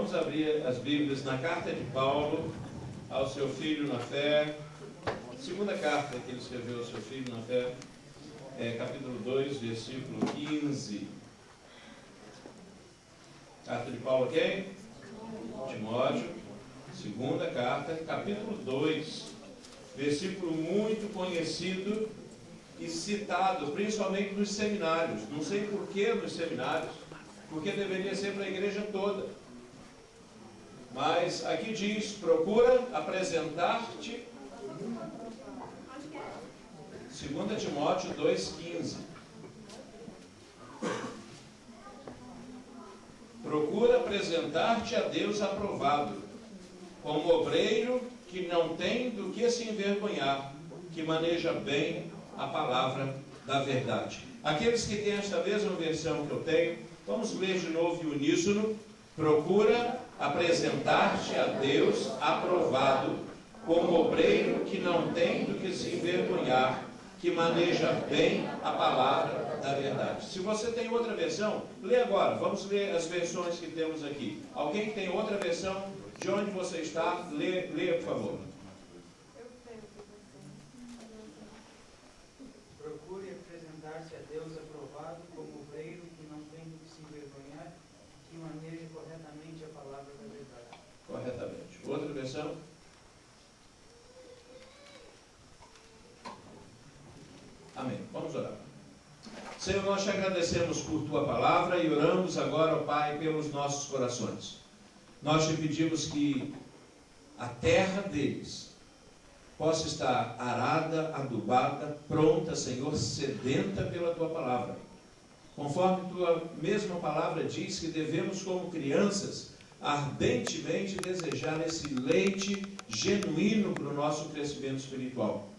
Vamos abrir as Bíblias na carta de Paulo ao seu filho na fé. Segunda carta que ele escreveu ao seu filho na fé, capítulo 2, versículo 15. Carta de Paulo a quem? Timóteo. Segunda carta, capítulo 2, versículo muito conhecido e citado, principalmente nos seminários. Não sei por que nos seminários, porque deveria ser para a igreja toda. Mas aqui diz: procura apresentar-te. 2 Timóteo 2,15. Procura apresentar-te a Deus aprovado, como obreiro que não tem do que se envergonhar, que maneja bem a palavra da verdade. Aqueles que têm esta mesma versão que eu tenho, vamos ler de novo em uníssono. Procura apresentar-te a Deus aprovado, como obreiro que não tem do que se envergonhar, que maneja bem a palavra da verdade. Se você tem outra versão, lê agora. Vamos ler as versões que temos aqui. Alguém tem outra versão? De onde você está? Leia, por favor. Procure apresentar-se a Deus aprovado, como obreiro que não tem do que se envergonhar, que maneje corretamente a palavra da verdade. Corretamente. Outra versão? Amém. Vamos orar. Senhor, nós te agradecemos por tua palavra e oramos agora, ó Pai, pelos nossos corações. Nós te pedimos que a terra deles possa estar arada, adubada, pronta, Senhor, sedenta pela tua palavra. Conforme tua mesma palavra diz que devemos, como crianças, ardentemente desejar esse leite genuíno para o nosso crescimento espiritual.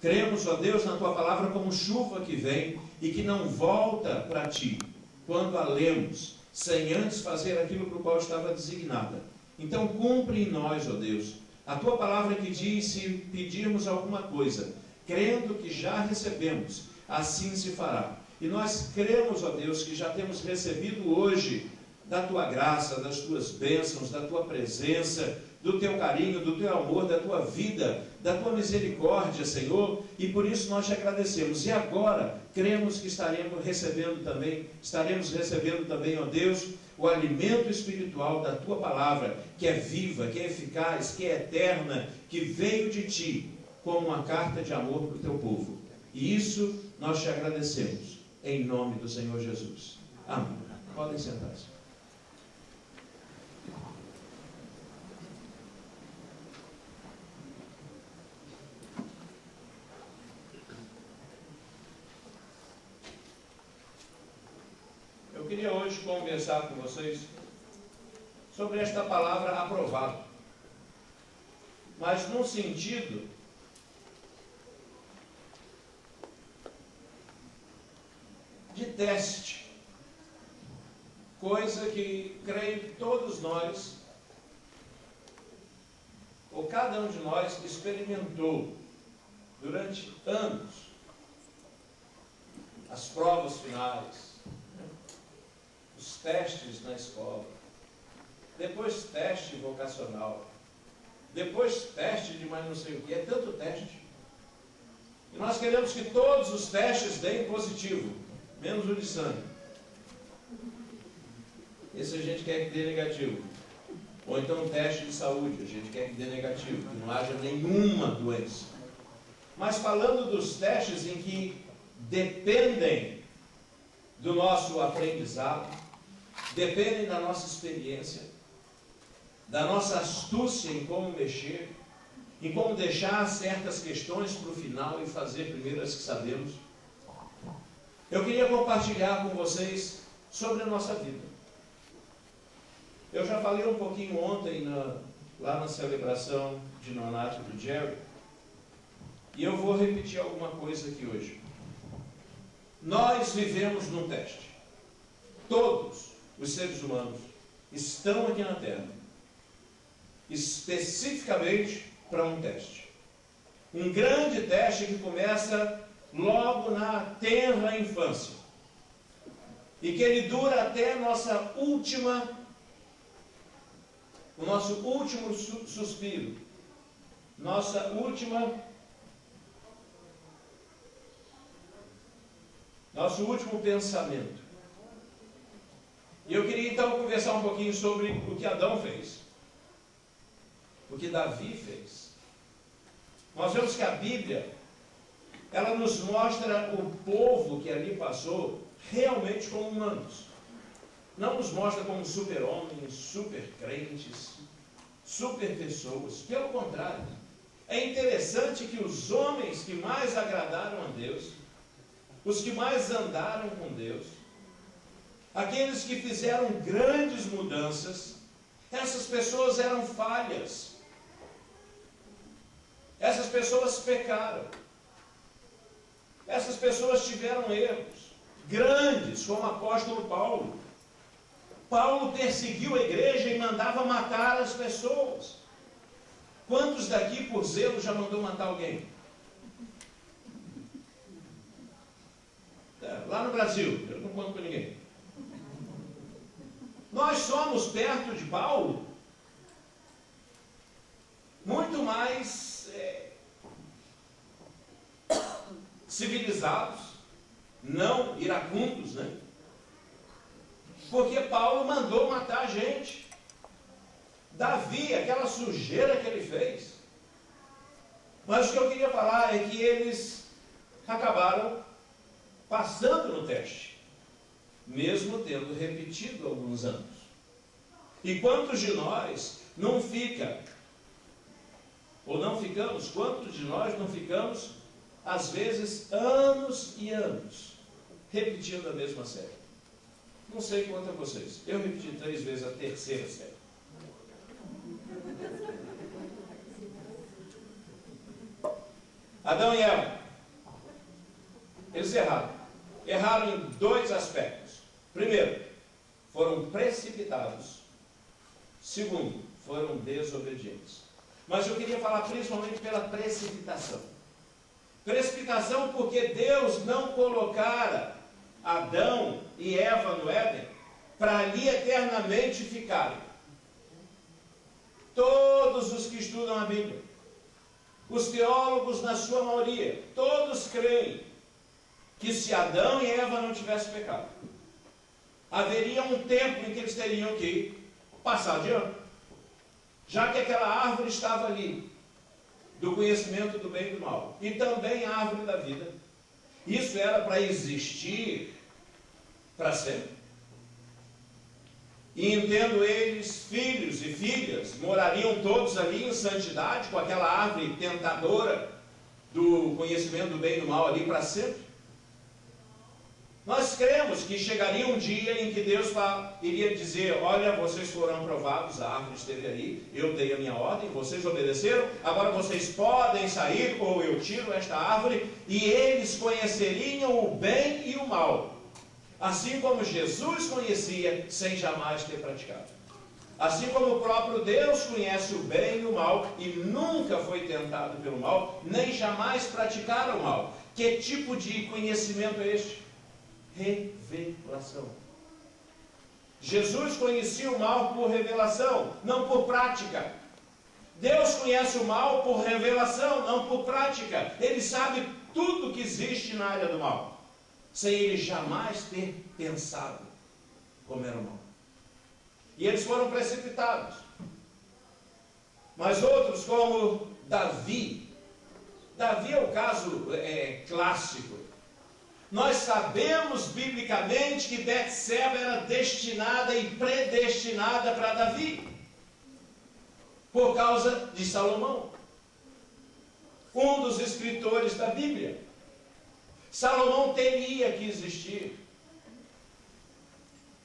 Cremos, ó Deus, na tua palavra como chuva que vem e que não volta para ti quando a lemos, sem antes fazer aquilo para o qual estava designada. Então cumpre em nós, ó Deus, a tua palavra que diz: se pedirmos alguma coisa, crendo que já recebemos, assim se fará. E nós cremos, ó Deus, que já temos recebido hoje da tua graça, das tuas bênçãos, da tua presença, do teu carinho, do teu amor, da tua vida, da tua misericórdia, Senhor, e por isso nós te agradecemos. E agora cremos que estaremos recebendo também, ó Deus, o alimento espiritual da tua palavra, que é viva, que é eficaz, que é eterna, que veio de ti como uma carta de amor para o teu povo. E isso nós te agradecemos, em nome do Senhor Jesus. Amém. Podem sentar-se. Eu queria hoje conversar com vocês sobre esta palavra aprovado, mas num sentido de teste, coisa que creio que todos nós, ou cada um de nós, experimentou durante anos. As provas finais, os testes na escola, depois teste vocacional, depois teste de mais não sei o que, é tanto teste. E nós queremos que todos os testes deem positivo, menos o de sangue. Esse a gente quer que dê negativo. Ou então um teste de saúde, a gente quer que dê negativo, que não haja nenhuma doença. Mas falando dos testes em que dependem do nosso aprendizado, dependem da nossa experiência, da nossa astúcia em como mexer, em como deixar certas questões para o final e fazer primeiro as que sabemos. Eu queria compartilhar com vocês sobre a nossa vida. Eu já falei um pouquinho ontem lá na celebração de nonato do Jerry, e eu vou repetir alguma coisa aqui hoje. Nós vivemos num teste. Todos os seres humanos estão aqui na Terra especificamente para um teste. Um grande teste que começa logo na tenra infância e que ele dura até a nossa última o nosso último suspiro, nosso último pensamento. E eu queria então conversar um pouquinho sobre o que Adão fez, o que Davi fez. Nós vemos que a Bíblia, ela nos mostra o povo que ali passou realmente como humanos. Não nos mostra como super-homens, super-crentes, super-pessoas. Pelo contrário, é interessante que os homens que mais agradaram a Deus, os que mais andaram com Deus, aqueles que fizeram grandes mudanças, essas pessoas eram falhas. Essas pessoas pecaram. Essas pessoas tiveram erros grandes, como o apóstolo Paulo. Paulo perseguiu a igreja e mandava matar as pessoas. Quantos daqui, por zelo, já mandou matar alguém? Lá no Brasil, eu não conto com ninguém. Nós somos, perto de Paulo, muito mais civilizados, não iracundos, né? Porque Paulo mandou matar a gente. Davi, aquela sujeira que ele fez. Mas o que eu queria falar é que eles acabaram passando no teste, mesmo tendo repetido alguns anos. E quantos de nós não fica, ou não ficamos, quantos de nós não ficamos, às vezes, anos e anos, repetindo a mesma série? Não sei quanto a vocês. Eu repeti 3 vezes a terceira série. Adão e Eva, eles erraram. Erraram em 2 aspectos. Primeiro, foram precipitados. Segundo, foram desobedientes. Mas eu queria falar principalmente pela precipitação. Precipitação porque Deus não colocara Adão e Eva no Éden para ali eternamente ficarem. Todos os que estudam a Bíblia, os teólogos na sua maioria, todos creem que se Adão e Eva não tivessem pecado, haveria um tempo em que eles teriam que passar de ano, já que aquela árvore estava ali, do conhecimento do bem e do mal, e também a árvore da vida. Isso era para existir para sempre. E entendo eles, filhos e filhas, morariam todos ali em santidade, com aquela árvore tentadora do conhecimento do bem e do mal ali para sempre. Nós cremos que chegaria um dia em que Deus iria dizer: olha, vocês foram aprovados, a árvore esteve ali, eu dei a minha ordem, vocês obedeceram, agora vocês podem sair, ou eu tiro esta árvore, e eles conheceriam o bem e o mal, assim como Jesus conhecia, sem jamais ter praticado. Assim como o próprio Deus conhece o bem e o mal, e nunca foi tentado pelo mal, nem jamais praticaram o mal. Que tipo de conhecimento é este? Revelação. Jesus conhecia o mal por revelação, não por prática. Deus conhece o mal por revelação, não por prática. Ele sabe tudo que existe na área do mal, sem ele jamais ter pensado como era o mal. E eles foram precipitados. Mas outros, como Davi. Davi é o caso clássico. Nós sabemos biblicamente que Betseba era destinada e predestinada para Davi, por causa de Salomão, um dos escritores da Bíblia. Salomão teria que existir.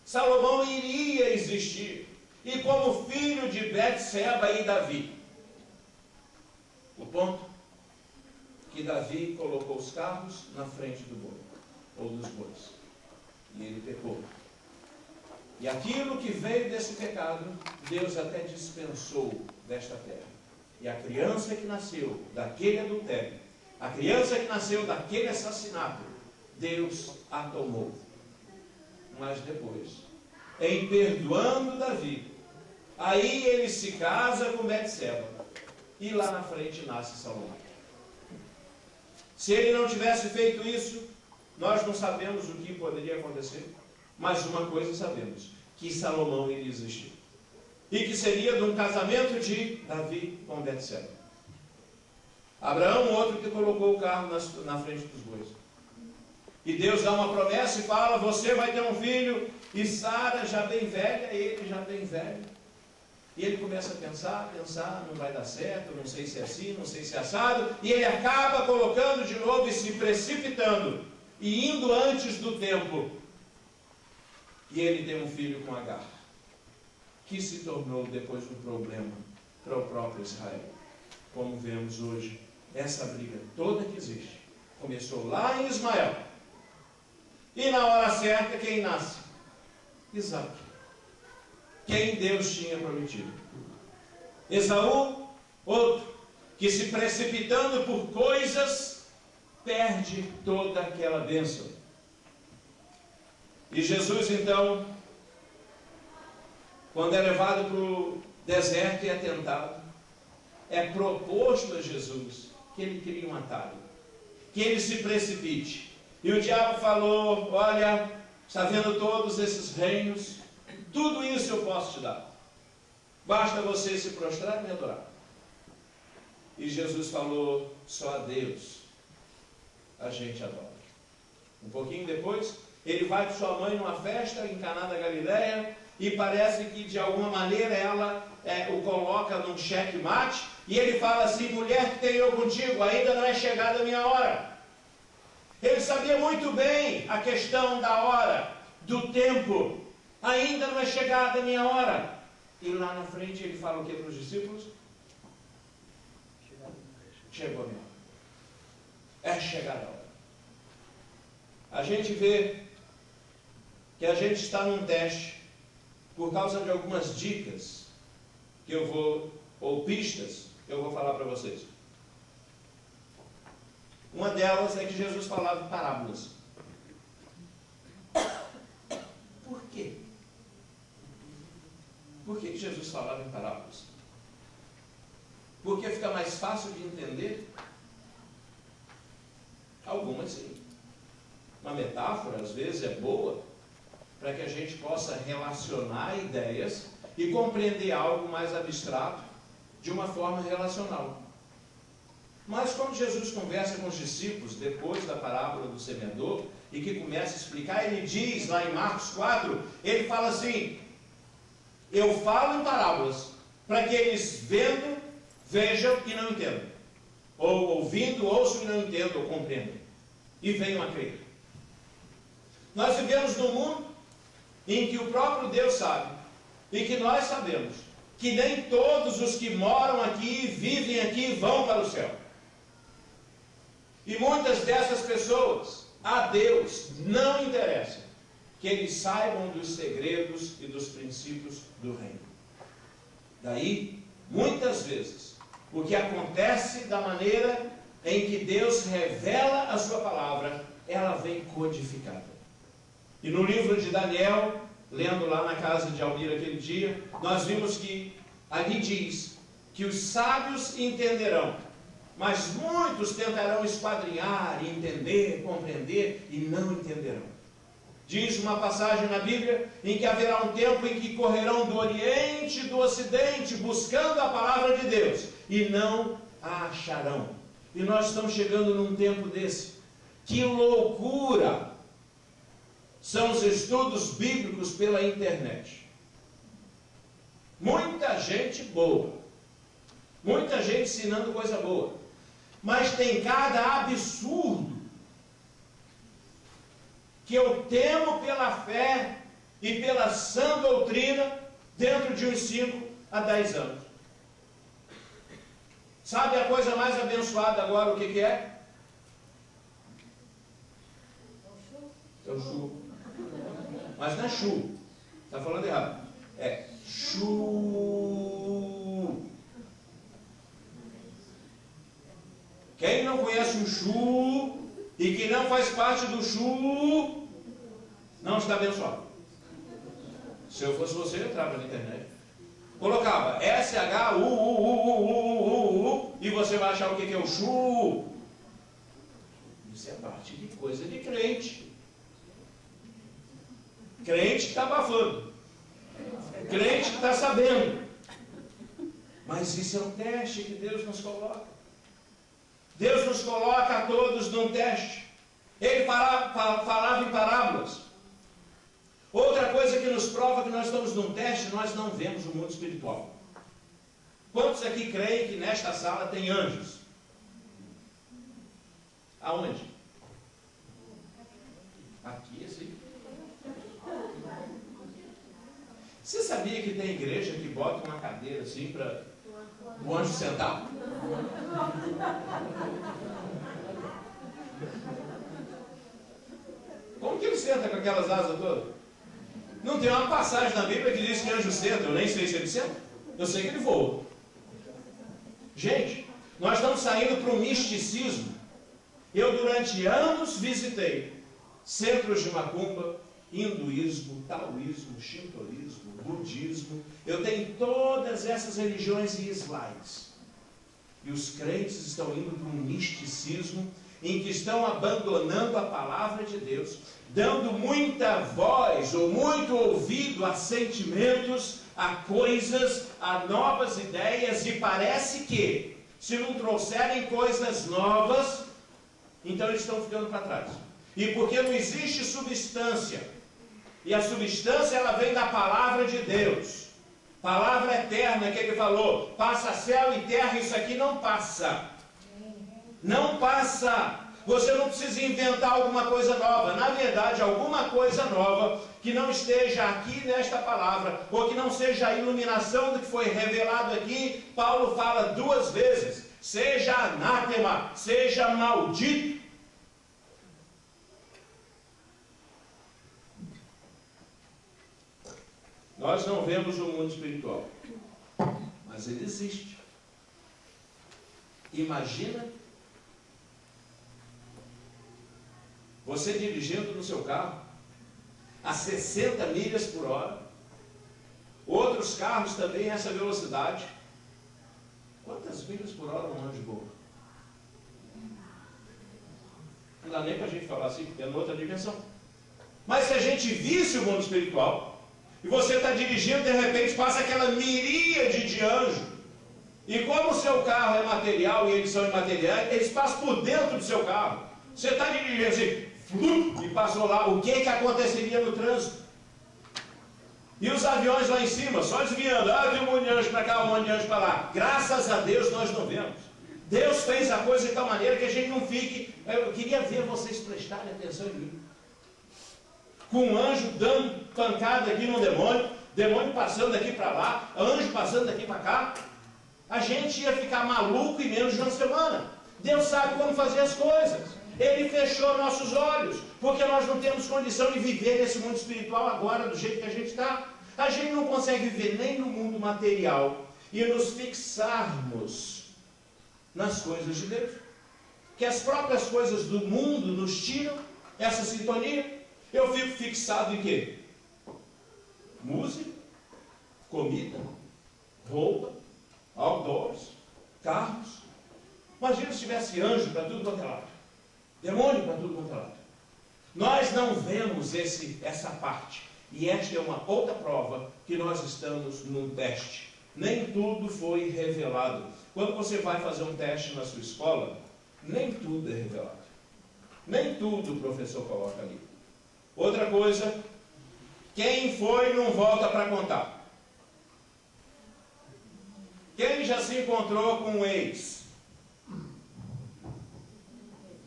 Salomão iria existir. E como filho de Betseba e Davi. O ponto que Davi colocou os carros na frente do boi, ou dos bois, e ele pecou. E aquilo que veio desse pecado, Deus até dispensou desta terra. E a criança que nasceu daquele adultério, a criança que nasceu daquele assassinato, Deus a tomou. Mas depois, em perdoando Davi, Aí ele se casa com Betseba. E lá na frente nasce Salomão. Se ele não tivesse feito isso, nós não sabemos o que poderia acontecer. Mas uma coisa sabemos, que Salomão iria existir. E que seria de um casamento de Davi com Betseba. Abraão, outro que colocou o carro na frente dos bois. E Deus dá uma promessa e fala, você vai ter um filho. E Sara já bem velha, ele já bem velho. E ele começa a pensar, não vai dar certo, não sei se é assim, não sei se é assado. E ele acaba colocando de novo e se precipitando. E indo antes do tempo. E ele tem um filho com Agar. Que se tornou depois um problema para o próprio Israel. Como vemos hoje, essa briga toda que existe. Começou lá em Ismael. E na hora certa, quem nasce? Isaac. Quem Deus tinha prometido. Esaú, outro, que se precipitando por coisas, perde toda aquela bênção. E Jesus, então, quando é levado para o deserto e é tentado, é proposto a Jesus que ele crie um atalho, que ele se precipite. E o diabo falou, olha, está vendo todos esses reinos, tudo isso eu posso te dar. Basta você se prostrar e me adorar. E Jesus falou, só a Deus a gente adora. Um pouquinho depois, ele vai com sua mãe numa festa em Caná da Galileia, e parece que de alguma maneira ela o coloca num xeque-mate, e ele fala assim, mulher, que tenho eu contigo, ainda não é chegada a minha hora. Ele sabia muito bem a questão da hora, do tempo. Ainda não é chegada a minha hora. E lá na frente ele fala o que para os discípulos? Chegou a minha hora. É chegada a hora. A gente vê que a gente está num teste por causa de algumas dicas que eu vou, ou pistas, que eu vou falar para vocês. Uma delas é que Jesus falava em parábolas. Por quê? Por que Jesus falava em parábolas? Porque fica mais fácil de entender? Algumas sim. Uma metáfora, às vezes, é boa para que a gente possa relacionar ideias e compreender algo mais abstrato de uma forma relacional. Mas quando Jesus conversa com os discípulos, depois da parábola do semeador, e que começa a explicar, ele diz lá em Marcos 4, ele fala assim, eu falo em parábolas, para que eles vendo, vejam e não entendam. Ou ouvindo, ouçam e não entendam ou compreendam. E venham a crer. Nós vivemos num mundo em que o próprio Deus sabe, e que nós sabemos, que nem todos os que moram aqui, vivem aqui, vão para o céu. E muitas dessas pessoas, a Deus não interessa que eles saibam dos segredos e dos princípios do reino. Daí, muitas vezes, o que acontece da maneira em que Deus revela a sua palavra, ela vem codificada. E no livro de Daniel, lendo lá na casa de Almir aquele dia, nós vimos que ali diz que os sábios entenderão, mas muitos tentarão esquadrinhar, entender, compreender e não entenderão. Diz uma passagem na Bíblia em que haverá um tempo em que correrão do Oriente e do Ocidente buscando a palavra de Deus e não a acharão. E nós estamos chegando num tempo desse. Que loucura são os estudos bíblicos pela internet. Muita gente boa, muita gente ensinando coisa boa, mas tem cada absurdo que eu temo pela fé e pela sã doutrina dentro de uns 5 a 10 anos. Sabe a coisa mais abençoada agora, o que é? É o chu. Mas não é chu. Está falando errado. É chu. Quem não conhece o chu e que não faz parte do chu, não está abençoado. Se eu fosse você, eu entrava na internet. Colocava S-H-U-U-U-U-U-U-U, e você vai achar o que é o chu. Isso é parte de coisa de crente. Crente que está abafando. Crente que está sabendo. Mas isso é um teste que Deus nos coloca. Deus nos coloca a todos num teste. Ele falava em parábolas. Outra coisa que nos prova que nós estamos num teste, nós não vemos o mundo espiritual. Quantos aqui creem que nesta sala tem anjos? Aonde? Aqui, assim. Você sabia que tem igreja que bota uma cadeira assim para o anjo sentar? Como que ele senta com aquelas asas todas? Não tem uma passagem na Bíblia que diz que anjo senta. Eu nem sei se ele senta. Eu sei que ele voa. Gente, nós estamos saindo para o misticismo. Eu durante anos visitei centros de macumba, hinduísmo, taoísmo, shintoísmo, budismo. Eu tenho todas essas religiões islãs. E os crentes estão indo para um misticismo em que estão abandonando a palavra de Deus, dando muita voz ou muito ouvido a sentimentos, a coisas, a novas ideias, e parece que, se não trouxerem coisas novas, então eles estão ficando para trás. E porque não existe substância, e a substância ela vem da palavra de Deus, palavra eterna que ele falou, passa céu e terra, isso aqui não passa. Não passa. Você não precisa inventar alguma coisa nova. Na verdade, alguma coisa nova que não esteja aqui nesta palavra, ou que não seja a iluminação do que foi revelado aqui, Paulo fala 2 vezes: seja anátema, seja maldito. Nós não vemos o mundo espiritual, mas ele existe. Imagina você dirigindo no seu carro a 60 milhas por hora, outros carros também a essa velocidade. Quantas milhas por hora um anjo voa? Não dá nem para a gente falar assim, porque é outra dimensão. Mas se a gente visse o mundo espiritual, e você está dirigindo, de repente passa aquela miríade de anjos, e como o seu carro é material e eles são imateriais, eles passam por dentro do seu carro. Você está dirigindo assim, e passou lá, o que aconteceria no trânsito? E os aviões lá em cima, só desviando, tem um monte de anjo para cá, um monte de anjo para lá. Graças a Deus nós não vemos. Deus fez a coisa de tal maneira que a gente não fique. Eu queria ver vocês prestarem atenção em mim. Com um anjo dando pancada aqui no demônio, demônio passando daqui para lá, anjo passando daqui para cá. A gente ia ficar maluco em menos de uma semana. Deus sabe como fazer as coisas. Ele fechou nossos olhos, porque nós não temos condição de viver nesse mundo espiritual agora, do jeito que a gente está. A gente não consegue viver nem no mundo material e nos fixarmos nas coisas de Deus. Que as próprias coisas do mundo nos tiram essa sintonia. Eu fico fixado em quê? Música, comida, roupa, outdoors, carros. Imagina se tivesse anjo para tudo quanto é lado. Demônio para tudo quanto é lado. Nós não vemos essa parte. E esta é uma outra prova que nós estamos num teste. Nem tudo foi revelado. Quando você vai fazer um teste na sua escola, nem tudo é revelado. Nem tudo o professor coloca ali. Outra coisa, quem foi não volta para contar. Quem já se encontrou com um ex?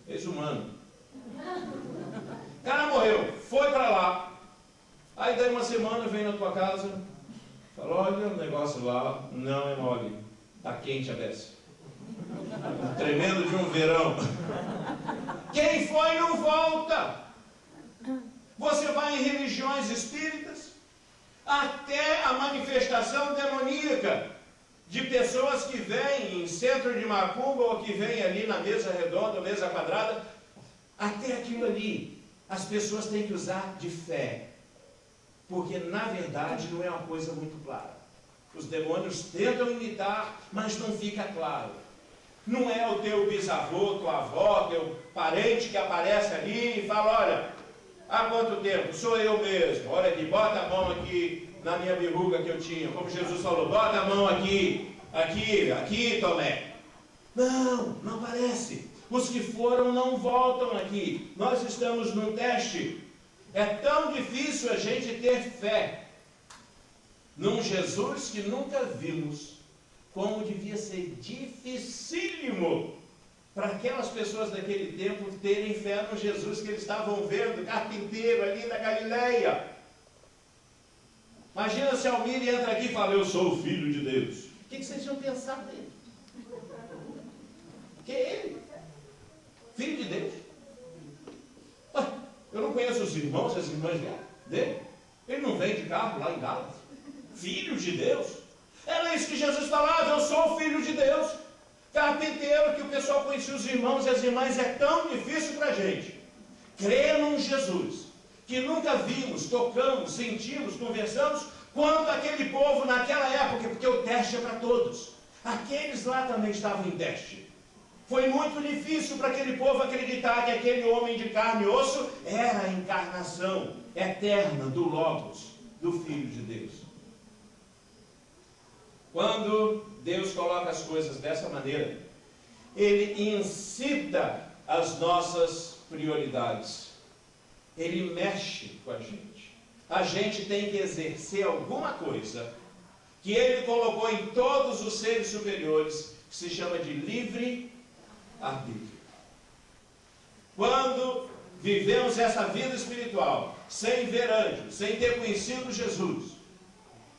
Ex-humano. O cara morreu, foi para lá. Aí daí uma semana vem na tua casa, fala, olha, o negócio lá não é mole. Está quente a beça. Tremendo de um verão. Quem foi não volta. Você vai em religiões espíritas, até a manifestação demoníaca de pessoas que vêm em centro de macumba ou que vêm ali na mesa redonda, mesa quadrada, até aquilo ali, as pessoas têm que usar de fé, porque na verdade não é uma coisa muito clara. Os demônios tentam imitar, mas não fica claro. Não é o teu bisavô, tua avó, teu parente que aparece ali e fala, olha, há quanto tempo? Sou eu mesmo. Olha aqui, bota a mão aqui na minha verruga que eu tinha. Como Jesus falou, bota a mão aqui, aqui, Tomé. Não aparece. Os que foram não voltam aqui. Nós estamos num teste. É tão difícil a gente ter fé num Jesus que nunca vimos, como devia ser dificílimo para aquelas pessoas daquele tempo terem fé no Jesus que eles estavam vendo, carpinteiro ali da Galileia. Imagina se Almir entra aqui e fala, eu sou o Filho de Deus. O que vocês iam pensar dele? Que é ele? Filho de Deus? Ué, eu não conheço os irmãos e as irmãs dele. Ele não vem de carro lá em Gálatas. Filho de Deus? Era isso que Jesus falava, eu sou o Filho de Deus. Carpinteiro, que o pessoal conhecia os irmãos e as irmãs, é tão difícil para a gente crer num Jesus que nunca vimos, tocamos, sentimos, conversamos, quanto aquele povo naquela época, porque o teste é para todos. Aqueles lá também estavam em teste. Foi muito difícil para aquele povo acreditar que aquele homem de carne e osso era a encarnação eterna do Logos, do Filho de Deus. Quando Deus coloca as coisas dessa maneira, Ele incita as nossas prioridades. Ele mexe com a gente. A gente tem que exercer alguma coisa que Ele colocou em todos os seres superiores, que se chama de livre arbítrio. Quando vivemos essa vida espiritual, sem ver anjos, sem ter conhecido Jesus,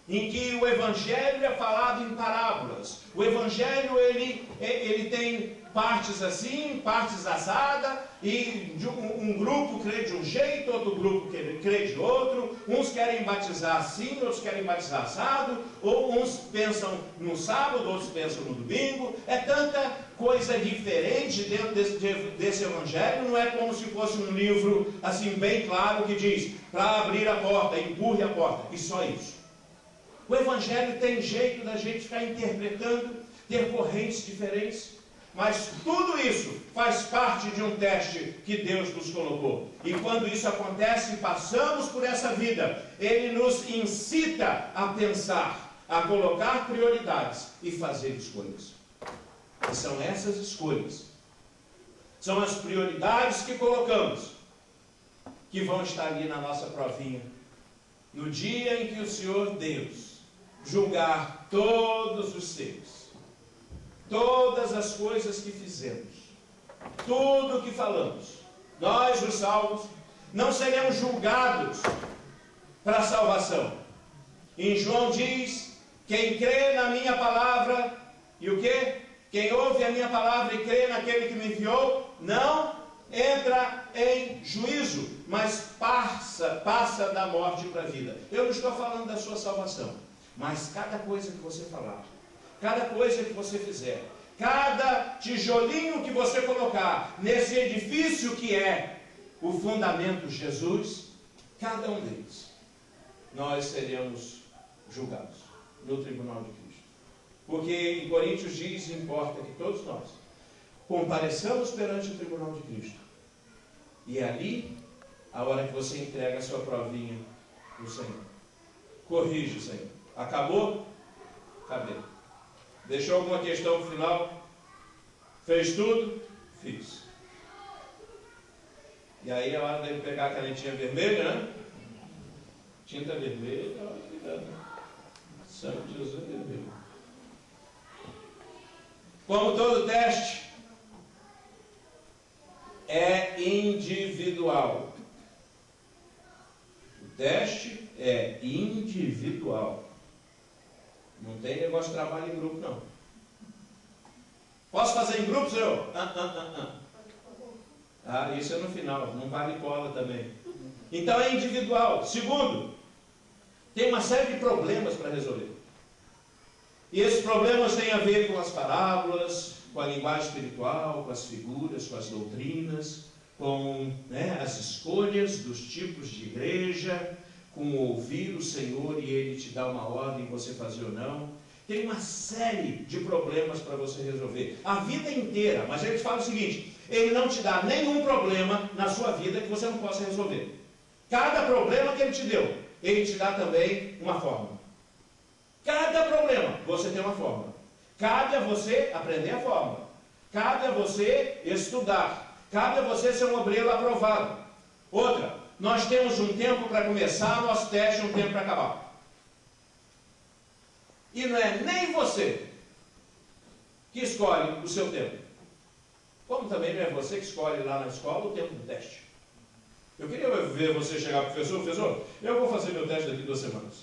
em que o Evangelho é falado em parábolas, o Evangelho ele tem partes assim, partes assada, e um grupo crê de um jeito, outro grupo crê de outro, uns querem batizar assim, outros querem batizar assado, ou uns pensam no sábado, outros pensam no domingo. É tanta coisa diferente dentro desse Evangelho. Não é como se fosse um livro assim bem claro que diz, para abrir a porta, empurre a porta, e só isso. O Evangelho tem jeito da gente ficar interpretando, ter correntes diferentes, mas tudo isso faz parte de um teste que Deus nos colocou. E quando isso acontece, passamos por essa vida, Ele nos incita a pensar, a colocar prioridades e fazer escolhas. E são essas escolhas, são as prioridades que colocamos, que vão estar ali na nossa provinha, no dia em que o Senhor Deus julgar todos os seres, todas as coisas que fizemos, tudo o que falamos, nós os salvos não seremos julgados para a salvação. Em João diz, quem crê na minha palavra, e o que? Quem ouve a minha palavra e crê naquele que me enviou, não entra em juízo, mas passa da morte para a vida. Eu não estou falando da sua salvação, mas cada coisa que você falar, cada coisa que você fizer, cada tijolinho que você colocar nesse edifício que é o fundamento Jesus, cada um deles, nós seremos julgados no tribunal de Cristo. Porque em Coríntios diz, importa que todos nós compareçamos perante o tribunal de Cristo. E ali, a hora que você entrega a sua provinha para o Senhor, corrige, Senhor. Acabou? Acabei. Deixou alguma questão no final? Fez tudo? Fiz. E aí é hora de pegar a canetinha vermelha, né? Tinta vermelha, olha, cuidado. Sangue de Jesus é vermelho. Como todo teste, é individual. O teste é individual. Não tem negócio de trabalho em grupo, não. Posso fazer em grupo, senhor? Isso é no final, não vale cola também. Então é individual. Segundo, tem uma série de problemas para resolver. E esses problemas têm a ver com as parábolas, com a linguagem espiritual, com as figuras, com as doutrinas, com as escolhas dos tipos de igreja, com ouvir o Senhor e Ele te dá uma ordem, você fazer ou não. Tem uma série de problemas para você resolver. A vida inteira. Mas Ele te fala o seguinte: Ele não te dá nenhum problema na sua vida que você não possa resolver. Cada problema que Ele te deu, Ele te dá também uma fórmula. Cada problema, você tem uma fórmula. Cabe a você aprender a fórmula. Cabe a você estudar. Cabe a você ser um obreiro aprovado. Outra, nós temos um tempo para começar, nosso teste e um tempo para acabar. E não é nem você que escolhe o seu tempo. Como também não é você que escolhe lá na escola o tempo do teste. Eu queria ver você chegar, professor, eu vou fazer meu teste daqui 2 semanas.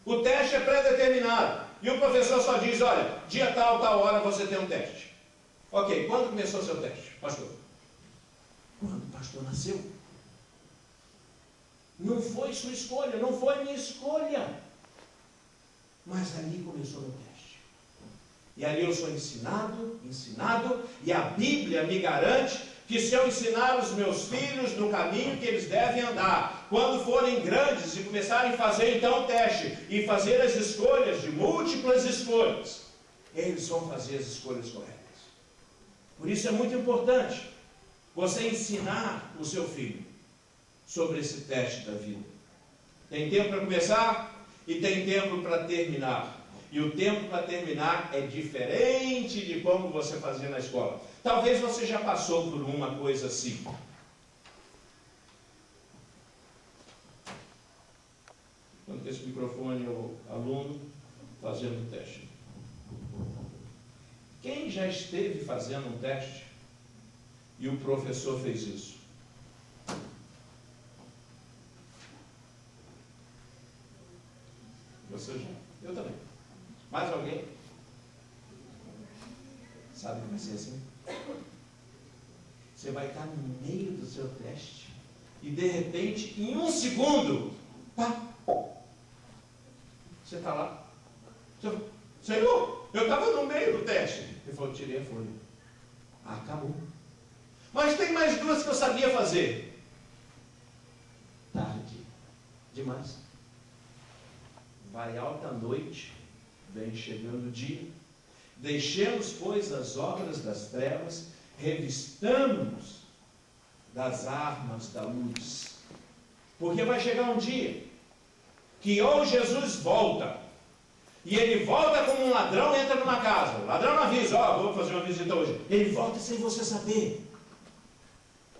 O teste é pré-determinado. E o professor só diz, olha, dia tal hora você tem um teste. Ok, quando começou o seu teste, pastor? Quando o pastor nasceu. Não foi sua escolha, não foi minha escolha. Mas ali começou o meu teste. E ali eu sou ensinado, e a Bíblia me garante que se eu ensinar os meus filhos no caminho que eles devem andar, quando forem grandes e começarem a fazer então o teste, e fazer as escolhas, de múltiplas escolhas, eles vão fazer as escolhas corretas. Por isso é muito importante você ensinar o seu filho sobre esse teste da vida. Tem tempo para começar e tem tempo para terminar. E o tempo para terminar é diferente de como você fazia na escola. Talvez você já passou por uma coisa assim. Quando esse microfone é o aluno fazendo o teste. Quem já esteve fazendo um teste e o professor fez isso? Você já? Eu também. Mais alguém? Sabe que vai ser assim? Você vai estar no meio do seu teste e de repente, em 1 segundo, pá! Você está lá. Senhor, eu estava no meio do teste. Ele falou, tirei a folha. Acabou. Mas tem mais 2 que eu sabia fazer. Tarde demais. Vai alta a noite, vem chegando o dia. Deixemos, pois, as obras das trevas, revistamos das armas da luz. Porque vai chegar um dia que ou Jesus volta, e ele volta como um ladrão, entra numa casa. O ladrão não avisa, vou fazer uma visita hoje. Ele volta sem você saber.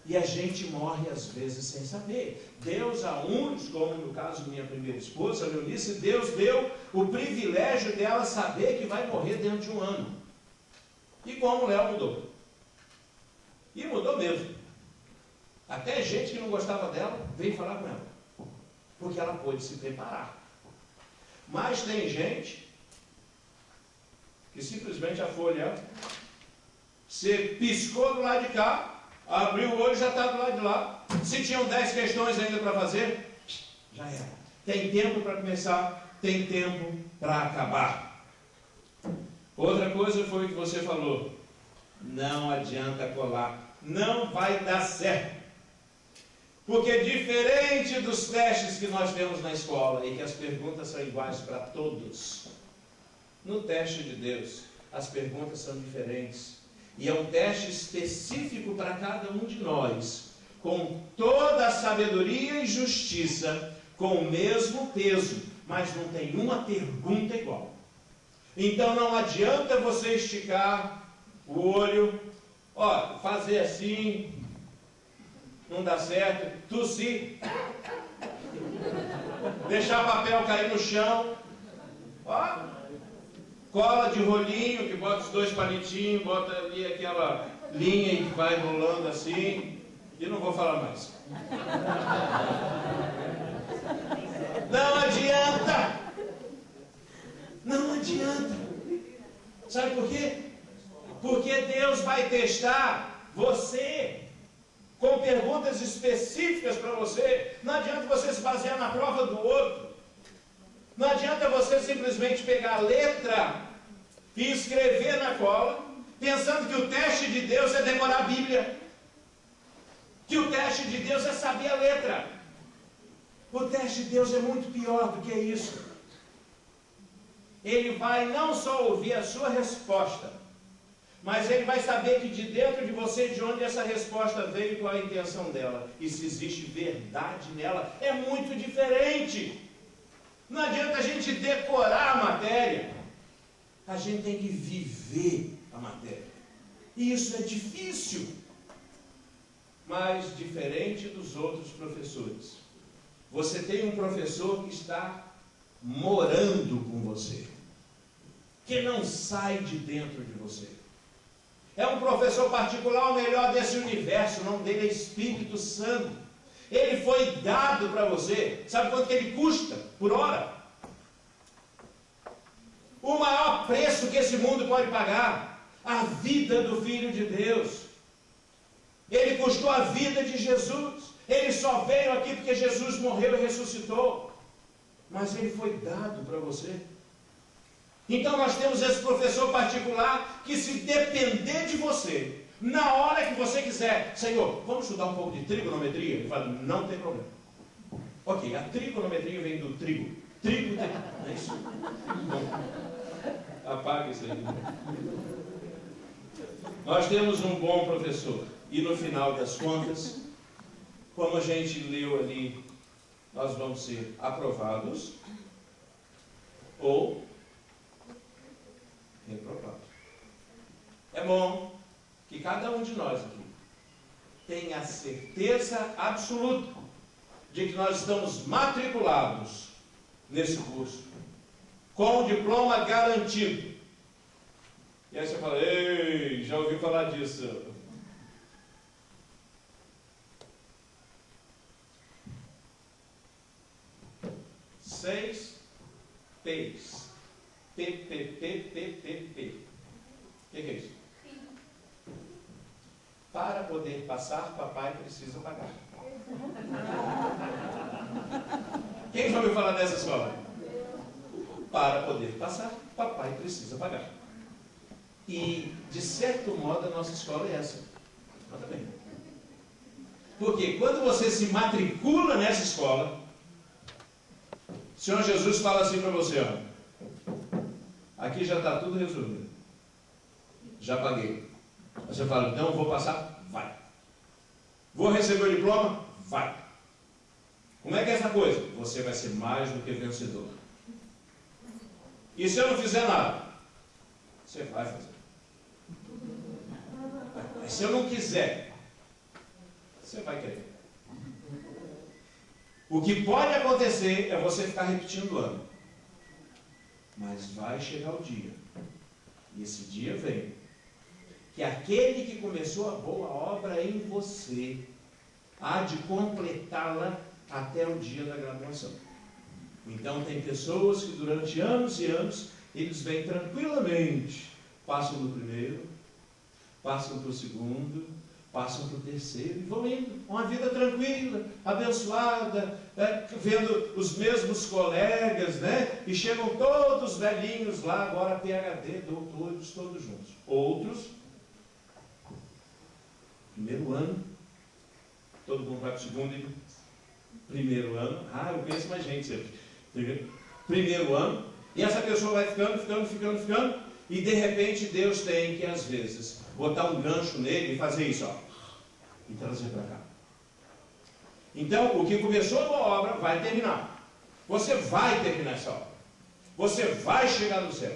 E a gente morre às vezes sem saber. Deus a uns, como no caso minha primeira esposa, Leonice, Deus deu o privilégio dela saber que vai morrer dentro de 1 ano. E como Léo mudou. E mudou mesmo. Até gente que não gostava dela veio falar com ela. Porque ela pôde se preparar. Mas tem gente que simplesmente a folha, você piscou do lado de cá, abriu o olho e já está do lado de lá. Se tinham 10 questões ainda para fazer, já era. Tem tempo para começar, tem tempo para acabar. Outra coisa foi o que você falou. Não adianta colar. Não vai dar certo. Porque diferente dos testes que nós temos na escola, e que as perguntas são iguais para todos, no teste de Deus, as perguntas são diferentes. E é um teste específico para cada um de nós, com toda a sabedoria e justiça, com o mesmo peso, mas não tem uma pergunta igual. Então não adianta você esticar o olho, fazer assim, não dá certo, tossir, deixar papel cair no chão, cola de rolinho, que bota os 2 palitinhos, bota ali aquela linha que vai rolando assim, e não vou falar mais. Não adianta! Não adianta! Sabe por quê? Porque Deus vai testar você com perguntas específicas para você. Não adianta você se basear na prova do outro. Não adianta você simplesmente pegar a letra e escrever na cola, pensando que o teste de Deus é decorar a Bíblia. Que o teste de Deus é saber a letra. O teste de Deus é muito pior do que isso. Ele vai não só ouvir a sua resposta, mas ele vai saber que de dentro de você, de onde essa resposta veio, qual a intenção dela. E se existe verdade nela, é muito diferente. Não adianta a gente decorar a matéria. A gente tem que viver a matéria. E isso é difícil. Mas diferente dos outros professores. Você tem um professor que está morando com você. Que não sai de dentro de você. É um professor particular, o melhor desse universo. O nome dele é Espírito Santo. Ele foi dado para você. Sabe quanto que ele custa por hora? O maior preço que esse mundo pode pagar. A vida do Filho de Deus. Ele custou a vida de Jesus. Ele só veio aqui porque Jesus morreu e ressuscitou. Mas ele foi dado para você. Então nós temos esse professor particular que, se depender de você, na hora que você quiser, Senhor, vamos estudar um pouco de trigonometria? Ele fala, não tem problema. Ok, a trigonometria vem do trigo. Trigo tem... Não é isso? Bom, apaga isso aí. Nós temos um bom professor. E no final das contas, como a gente leu ali, nós vamos ser aprovados ou reprovados. É bom que cada um de nós aqui tenha a certeza absoluta de que nós estamos matriculados nesse curso, com o diploma garantido. E aí você fala, ei, já ouviu falar disso? Seis P's. P. O que é isso? Para poder passar, papai precisa pagar. Quem já ouviu falar dessa escola? Para poder passar, papai precisa pagar. E, de certo modo, a nossa escola é essa. Nota bem. Porque quando você se matricula nessa escola, o Senhor Jesus fala assim para você, ó, aqui já está tudo resolvido. Já paguei. Você fala, então eu vou passar? Vai. Vou receber o diploma? Vai. Como é que é essa coisa? Você vai ser mais do que vencedor. E se eu não fizer nada? Você vai fazer. Mas se eu não quiser, você vai querer. O que pode acontecer é você ficar repetindo o ano. Mas vai chegar o dia. E esse dia vem. Que aquele que começou a boa obra em você há de completá-la até o dia da graduação. Então tem pessoas que durante anos e anos eles vêm tranquilamente, passam do primeiro, passam para o segundo, passam para o terceiro e vão indo. Uma vida tranquila, abençoada, vendo os mesmos colegas, né? E chegam todos velhinhos lá, agora PhD, doutores, todos juntos. Outros, primeiro ano, todo mundo vai para o segundo e primeiro ano. Ah, eu conheço mais gente sempre. Primeiro ano, e essa pessoa vai ficando, e de repente Deus tem que, às vezes, botar um gancho nele e fazer isso, ó, e trazer para cá. Então, o que começou a obra vai terminar. Você vai terminar essa obra. Você vai chegar no céu.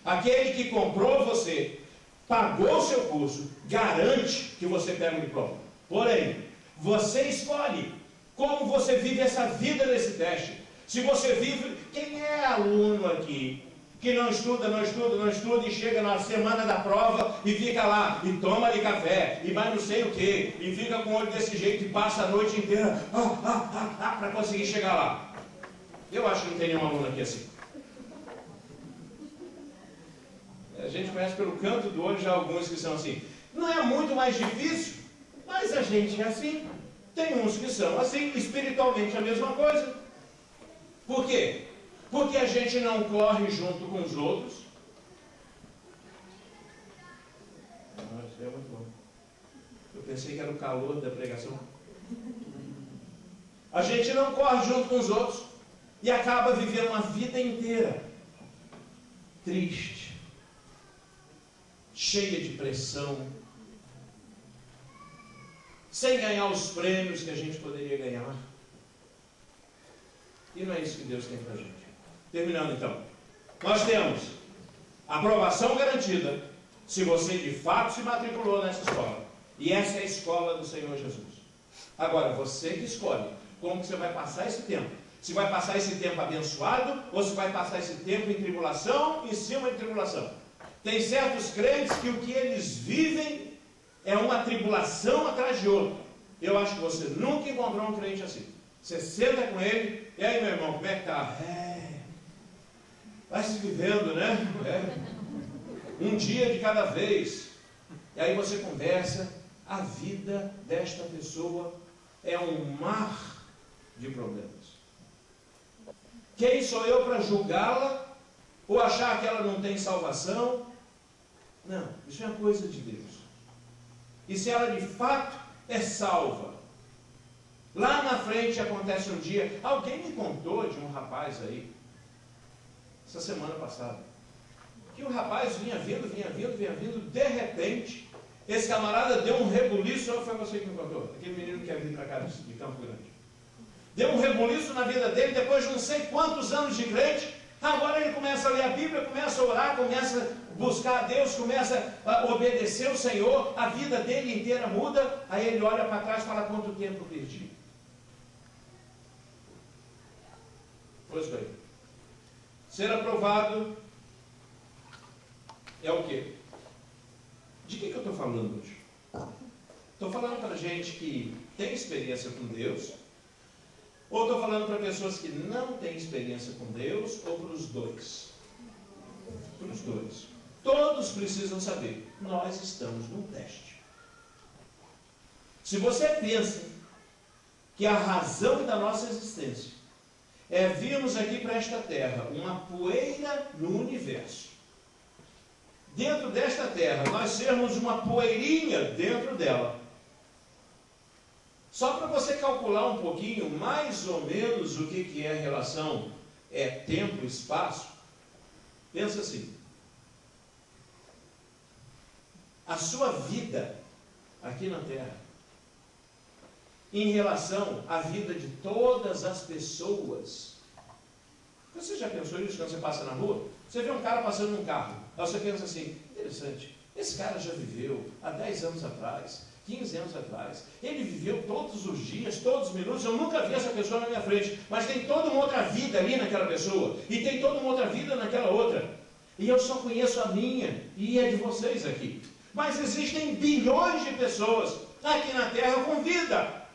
Aquele que comprou você, pagou o seu curso, garante que você pega o diploma. Porém, você escolhe como você vive essa vida nesse teste. Se você vive... Quem é aluno aqui que não estuda e chega na semana da prova e fica lá, e toma ali café, e vai não sei o que, e fica com o olho desse jeito e passa a noite inteira para conseguir chegar lá? Eu acho que não tem nenhum aluno aqui assim. A gente conhece pelo canto do olho já alguns que são assim. Não é muito mais difícil, mas a gente é assim. Tem uns que são assim, espiritualmente a mesma coisa. Por quê? Porque a gente não corre junto com os outros. Isso é muito bom. Eu pensei que era o calor da pregação. A gente não corre junto com os outros e acaba vivendo uma vida inteira triste, cheia de pressão, sem ganhar os prêmios que a gente poderia ganhar. E não é isso que Deus tem para a gente. Terminando então, nós temos aprovação garantida se você de fato se matriculou nessa escola. E essa é a escola do Senhor Jesus. Agora, você que escolhe como que você vai passar esse tempo. Se vai passar esse tempo abençoado ou se vai passar esse tempo em tribulação, em cima de tribulação. Tem certos crentes que o que eles vivem é uma tribulação atrás de outra. Eu acho que você nunca encontrou um crente assim. Você senta com ele, e aí, meu irmão, como é que está? Vai se vivendo, né? Um dia de cada vez. E aí você conversa, a vida desta pessoa é um mar de problemas. Quem sou eu para julgá-la ou achar que ela não tem salvação? Não, isso é uma coisa de Deus. E se ela de fato é salva, lá na frente acontece um dia, alguém me contou de um rapaz aí, essa semana passada, que o rapaz vinha vindo, de repente, esse camarada deu um rebuliço, ou foi você que me contou? Aquele menino que quer vir para cá de Campo Grande. Deu um rebuliço na vida dele, depois de não sei quantos anos de crente, agora ele começa a ler a Bíblia, começa a orar, começa a buscar a Deus, começa a obedecer o Senhor, a vida dele inteira muda, aí ele olha para trás e fala, quanto tempo eu perdi? Pois bem, ser aprovado é o quê? De que eu estou falando hoje? Estou falando para gente que tem experiência com Deus, ou estou falando para pessoas que não têm experiência com Deus, ou para os dois? Para os dois. Todos precisam saber, nós estamos num teste. Se você pensa que a razão da nossa existência é virmos aqui para esta terra, uma poeira no universo, dentro desta terra, nós sermos uma poeirinha dentro dela, só para você calcular um pouquinho, mais ou menos, o que é a relação tempo e espaço, pensa assim, a sua vida aqui na terra, em relação à vida de todas as pessoas. Você já pensou nisso quando você passa na rua? Você vê um cara passando num carro, aí você pensa assim, interessante, esse cara já viveu há 10 anos atrás, 15 anos atrás, ele viveu todos os dias, todos os minutos, eu nunca vi essa pessoa na minha frente, mas tem toda uma outra vida ali naquela pessoa, e tem toda uma outra vida naquela outra, e eu só conheço a minha, e a de vocês aqui. Mas existem bilhões de pessoas aqui na Terra com vida,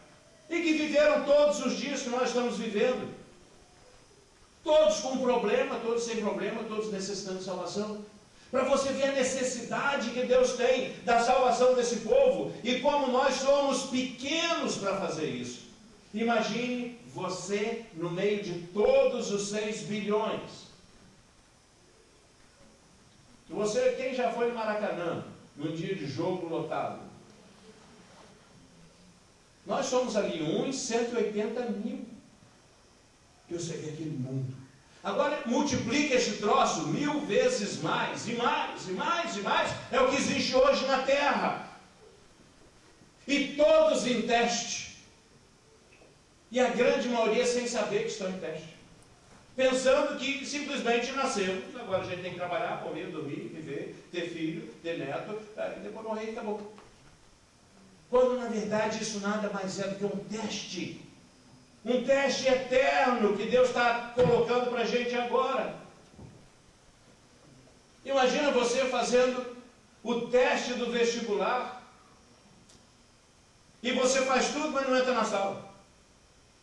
e que viveram todos os dias que nós estamos vivendo. Todos com problema, todos sem problema, todos necessitando de salvação. Para você ver a necessidade que Deus tem da salvação desse povo, e como nós somos pequenos para fazer isso. Imagine você no meio de todos os 6 bilhões. Você, quem já foi no Maracanã, num dia de jogo lotado? Nós somos ali uns 180 mil. Que você vê aquele mundo. Agora multiplica esse troço 1000 vezes mais, e mais, e mais, e mais. É o que existe hoje na Terra. E todos em teste. E a grande maioria sem saber que estão em teste. Pensando que simplesmente nascemos. Agora a gente tem que trabalhar, comer, dormir, viver, ter filho, ter neto, depois morrer e acabou. Quando na verdade isso nada mais é do que um teste. Um teste eterno que Deus está colocando para a gente agora. Imagina você fazendo o teste do vestibular. E você faz tudo, mas não entra na sala.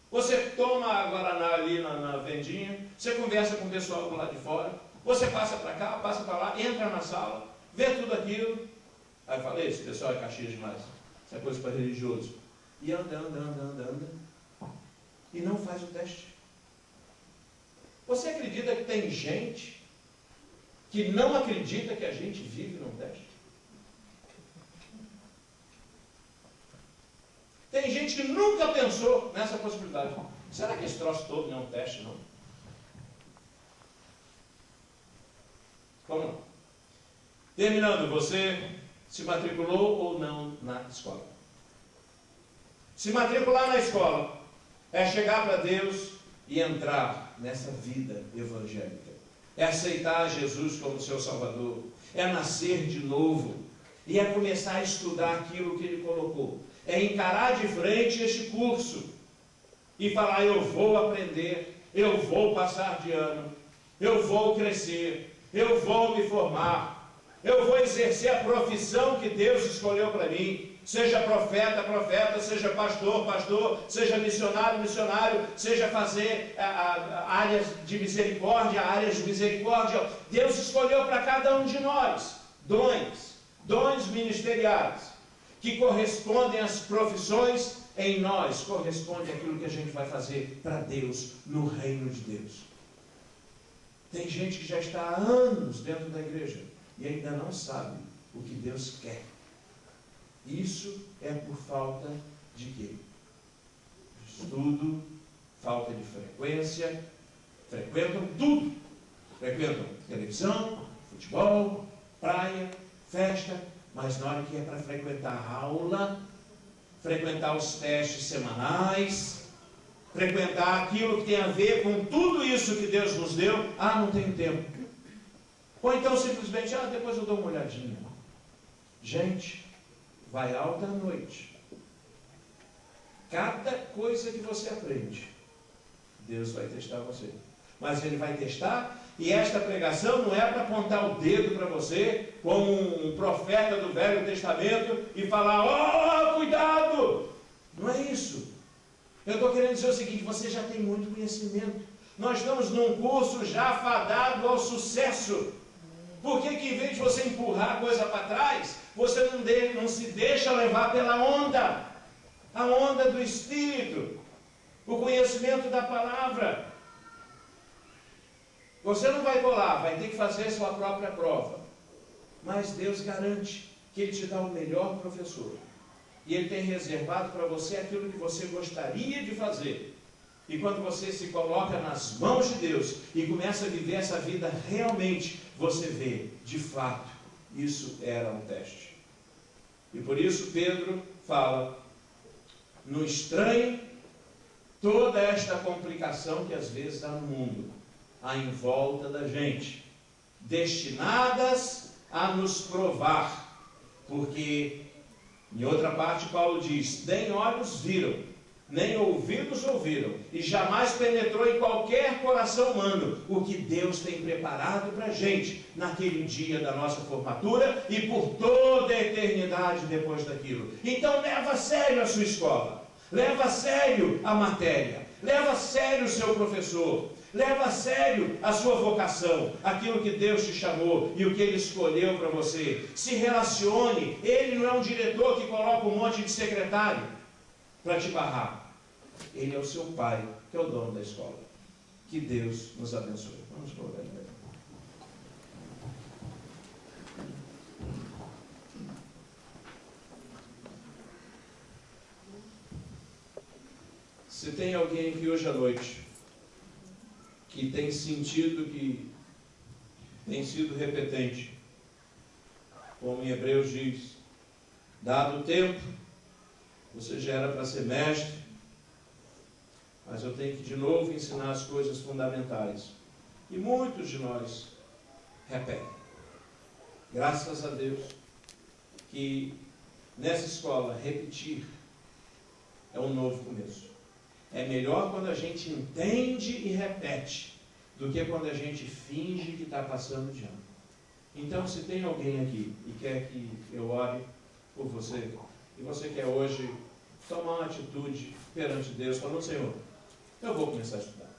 Você toma a Guaraná ali na vendinha. Você conversa com o pessoal do lado de fora. Você passa para cá, passa para lá, entra na sala, vê tudo aquilo. Aí eu falei, esse pessoal é caxias demais. Isso é coisa para religioso. E anda. E não faz o teste. Você acredita que tem gente que não acredita que a gente vive num teste? Tem gente que nunca pensou nessa possibilidade. Será que esse troço todo não é um teste, não? Vamos lá. Terminando, você se matriculou ou não na escola? Se matricular na escola é chegar para Deus e entrar nessa vida evangélica. É aceitar Jesus como seu Salvador. É nascer de novo. E é começar a estudar aquilo que Ele colocou. É encarar de frente este curso. E falar, eu vou aprender, eu vou passar de ano, eu vou crescer, eu vou me formar, eu vou exercer a profissão que Deus escolheu para mim. Seja profeta, profeta, seja pastor, pastor, seja missionário, missionário, seja fazer áreas de misericórdia, áreas de misericórdia. Deus escolheu para cada um de nós dons ministeriais, que correspondem às profissões em nós, corresponde àquilo que a gente vai fazer para Deus, no reino de Deus. Tem gente que já está há anos dentro da igreja e ainda não sabe o que Deus quer. Isso é por falta de quê? Estudo, falta de frequência, frequentam tudo. Frequentam televisão, futebol, praia, festa, mas na hora que é para frequentar a aula, frequentar os testes semanais, frequentar aquilo que tem a ver com tudo isso que Deus nos deu, não tenho tempo. Ou então simplesmente, depois eu dou uma olhadinha. Gente, vai alta à noite. Cada coisa que você aprende, Deus vai testar você. Mas Ele vai testar, e esta pregação não é para apontar o dedo para você, como um profeta do Velho Testamento, e falar, cuidado! Não é isso. Eu estou querendo dizer o seguinte, você já tem muito conhecimento. Nós estamos num curso já fadado ao sucesso. Por que em vez de você empurrar a coisa para trás, você não se deixa levar pela onda? A onda do Espírito, o conhecimento da palavra. Você não vai colar, vai ter que fazer sua própria prova. Mas Deus garante que Ele te dá o melhor professor. E Ele tem reservado para você aquilo que você gostaria de fazer. E quando você se coloca nas mãos de Deus e começa a viver essa vida realmente, você vê, de fato, isso era um teste. E por isso Pedro fala, não estranhe toda esta complicação que às vezes há no mundo, há em volta da gente, destinadas a nos provar, porque, em outra parte, Paulo diz, nem olhos viram, nem ouvidos ouviram, e jamais penetrou em qualquer coração humano o que Deus tem preparado para a gente, naquele dia da nossa formatura, e por toda a eternidade depois daquilo. Então leva a sério a sua escola, leva a sério a matéria, leva a sério o seu professor, leva a sério a sua vocação, aquilo que Deus te chamou e o que Ele escolheu para você. Se relacione. Ele não é um diretor que coloca um monte de secretário para te barrar. Ele é o seu pai, que é o dono da escola. Que Deus nos abençoe. Vamos colocar ele. Se tem alguém aqui hoje à noite que tem sentido que tem sido repetente, como em Hebreus diz, dado o tempo, você já era para ser mestre, mas eu tenho que de novo ensinar as coisas fundamentais. E muitos de nós repetem. Graças a Deus que nessa escola repetir é um novo começo. É melhor quando a gente entende e repete do que quando a gente finge que está passando de ano. Então, se tem alguém aqui e quer que eu ore por você, e você quer hoje tomar uma atitude perante Deus, falando, Senhor, eu vou começar a estudar.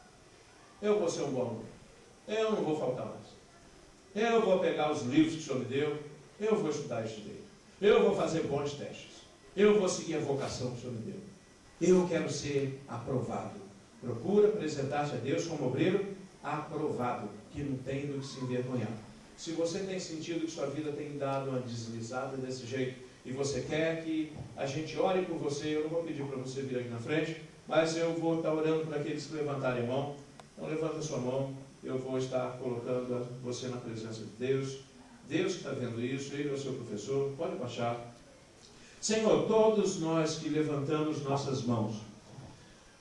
Eu vou ser um bom aluno. Eu não vou faltar mais. Eu vou pegar os livros que o Senhor me deu, eu vou estudar este direito. Eu vou fazer bons testes. Eu vou seguir a vocação que o Senhor me deu. Eu quero ser aprovado. Procura apresentar-se a Deus como obreiro aprovado, que não tem do que se envergonhar. Se você tem sentido que sua vida tem dado uma deslizada desse jeito, e você quer que a gente ore por você, eu não vou pedir para você vir aqui na frente, mas eu vou estar orando por aqueles que levantarem a mão. Então levanta a sua mão, eu vou estar colocando você na presença de Deus. Deus que está vendo isso, Ele é o seu professor, pode baixar. Senhor, todos nós que levantamos nossas mãos,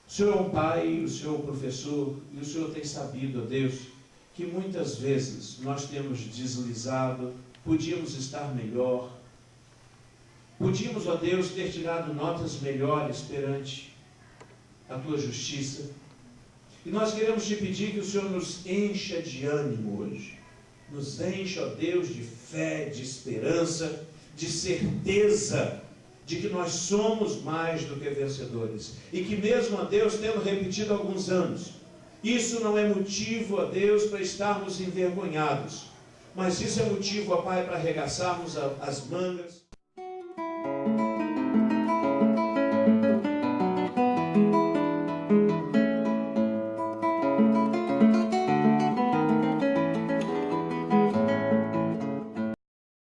o Senhor é um pai, o Senhor é um professor, e o Senhor tem sabido, ó Deus, que muitas vezes nós temos deslizado, podíamos estar melhor, podíamos, ó Deus, ter tirado notas melhores perante a Tua justiça. E nós queremos te pedir que o Senhor nos encha de ânimo hoje. Nos encha, ó Deus, de fé, de esperança, de certeza de que nós somos mais do que vencedores. E que mesmo, ó Deus, tendo repetido alguns anos, isso não é motivo, ó Deus, para estarmos envergonhados. Mas isso é motivo, ó Pai, para arregaçarmos as mangas